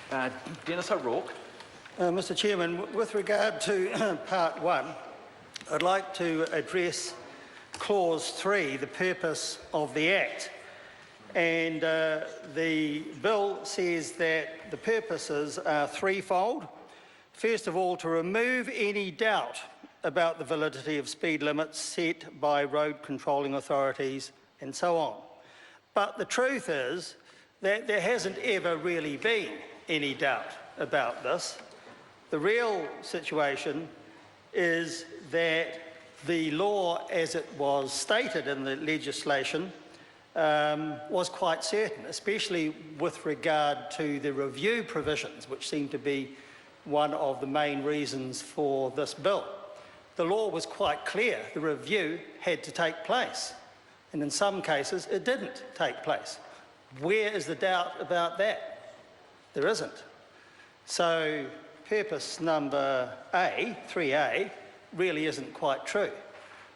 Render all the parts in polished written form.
Dennis O'Rourke. Mr Chairman, with regard to Part 1, I'd like to address Clause 3, the purpose of the Act. And the bill says that the purposes are threefold. First of all, to remove any doubt about the validity of speed limits set by road controlling authorities and so on. But the truth is that there hasn't ever really been any doubt about this. The real situation is that the law, as it was stated in the legislation, was quite certain, especially with regard to the review provisions, which seem to be one of the main reasons for this bill. The law was quite clear. The review had to take place, and in some cases it didn't take place. Where is the doubt about that? There isn't. So purpose number A, 3A, really isn't quite true.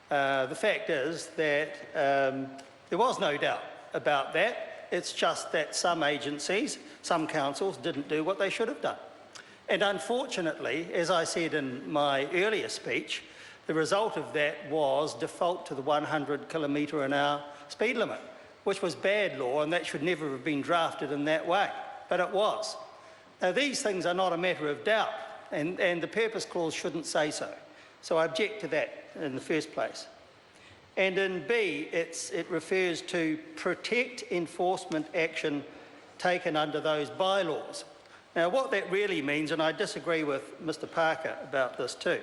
The fact is that there was no doubt about that. It's just that some agencies, some councils, didn't do what they should have done. And unfortunately, as I said in my earlier speech, the result of that was default to the 100 km/h speed limit, which was bad law, and that should never have been drafted in that way, but it was. Now, these things are not a matter of doubt, and the purpose clause shouldn't say so. So I object to that in the first place. And in B, it refers to protect enforcement action taken under those bylaws. Now, what that really means, and I disagree with Mr Parker about this too,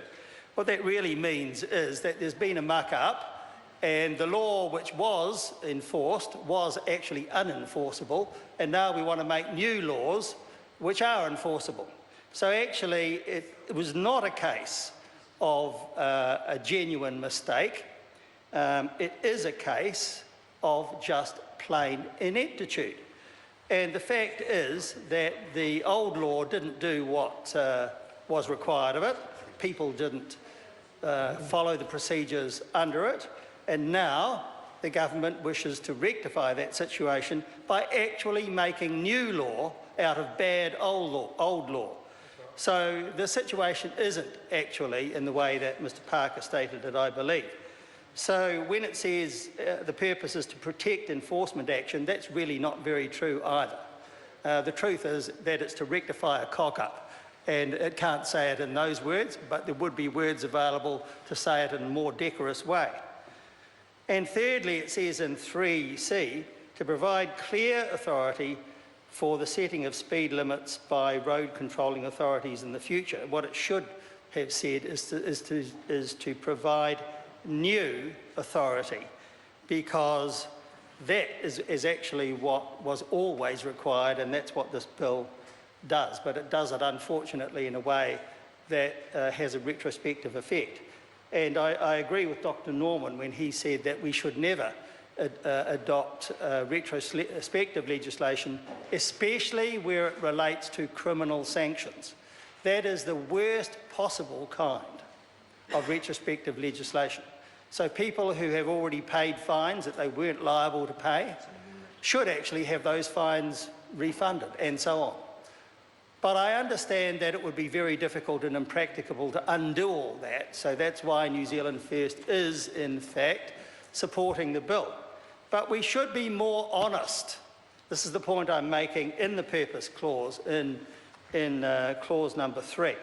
what that really means is that there's been a muck-up and the law which was enforced was actually unenforceable, and now we want to make new laws which are enforceable. So actually, it was not a case of a genuine mistake. It is a case of just plain ineptitude. And the fact is that the old law didn't do what was required of it. People didn't follow the procedures under it. And now the government wishes to rectify that situation by actually making new law out of bad old law. So the situation isn't actually in the way that Mr Parker stated it, I believe. So when it says the purpose is to protect enforcement action, that's really not very true either. The truth is that it's to rectify a cock-up, and it can't say it in those words, but there would be words available to say it in a more decorous way. And thirdly, it says in 3C, to provide clear authority for the setting of speed limits by road controlling authorities in the future. What it should have said is to provide new authority, because that is actually what was always required, and that's what this bill does. But it does it, unfortunately, in a way that has a retrospective effect. And I agree with Dr Norman when he said that we should never adopt retrospective legislation, especially where it relates to criminal sanctions. That is the worst possible kind of retrospective legislation. So people who have already paid fines that they weren't liable to pay should actually have those fines refunded, and so on. But I understand that it would be very difficult and impracticable to undo all that, so that's why New Zealand First is, in fact, supporting the bill. But we should be more honest. This is the point I'm making in the purpose clause, in clause number 3,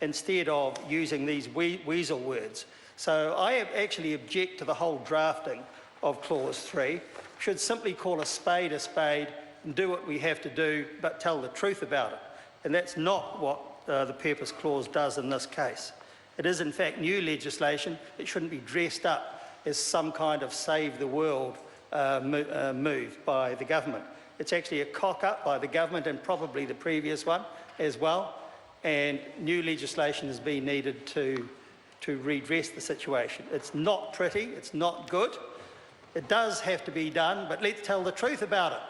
instead of using these weasel words. So I actually object to the whole drafting of clause 3. Should simply call a spade and do what we have to do, but tell the truth about it. And that's not what the purpose clause does in this case. It is in fact new legislation. It shouldn't be dressed up as some kind of save the world move by the government. It's actually a cock-up by the government, and probably the previous one as well. And new legislation has been needed to redress the situation. It's not pretty, it's not good. It does have to be done, but let's tell the truth about it.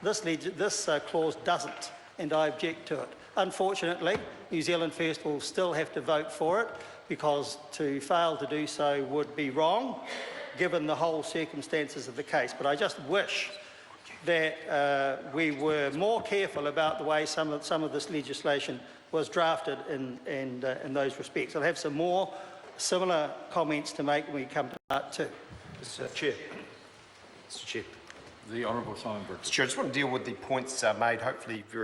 This clause doesn't, and I object to it. Unfortunately, New Zealand First will still have to vote for it, because to fail to do so would be wrong, given the whole circumstances of the case. But I just wish that we were more careful about the way some of this legislation was drafted in those respects. I'll have some more similar comments to make when we come to part two. Mr. Chair. Mr. Chair. The Honourable Simon Brooks. Mr. Chair, I just want to deal with the points made, hopefully very